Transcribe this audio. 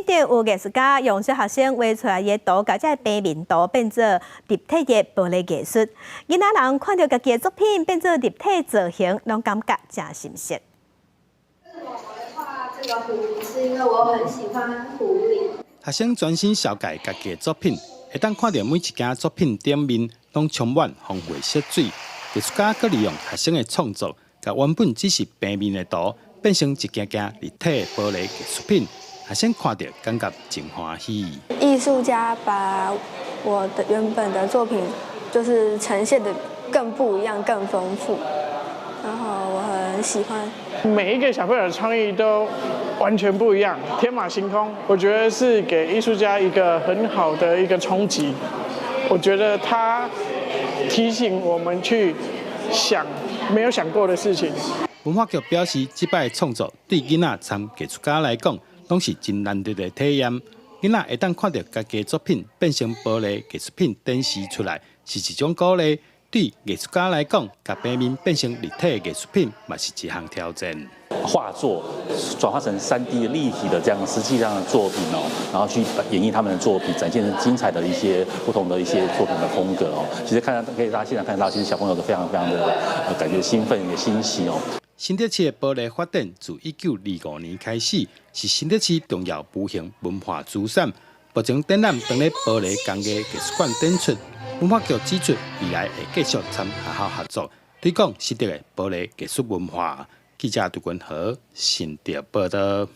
点有艺术家用小学生画出来的图，把这平面图变做立体的玻璃艺术。囡仔人看到家己的作品变做立体造型，拢感觉真新鲜。我会画这个狐狸，是因为我很喜欢狐狸。学生专心小解家己的作品，会当看到每一件作品顶面拢充满丰富色水。艺术家佫利用学生的创作，把原本只是平面的图，变成一件件立体的玻璃艺术品。学生看到感觉真欢喜。艺术家把我的原本的作品就是呈现的更不一样、更丰富，然后我很喜欢。每一个小朋友的创意都完全不一样，天马行空。我觉得是给艺术家一个很好的一个冲击。我觉得他提醒我们去想没有想过的事情。文化局表示，这摆的创作对囡仔参艺术家来讲，拢是真难得的体验。囡仔会当看到家己的作品变成玻璃艺术品展示出来，是一种鼓励。对艺术家来讲，把平面变成立体的艺术品，嘛是一项挑战。画作转化成3D 的立体的这样实际上的作品哦，然后去演绎他们的作品，展现精彩的一些不同的一些作品的风格哦。其实大家现场看到，其实小朋友都非常的感觉兴奋也欣喜哦。新德市的玻璃发展自1925年开始，是新德市重要无形文化资产。目前展览当咧玻璃工艺艺术馆展出，文化局指出，未来会继续参学校合作，推广新德的玻璃艺术文化。记者杜君和新德报道。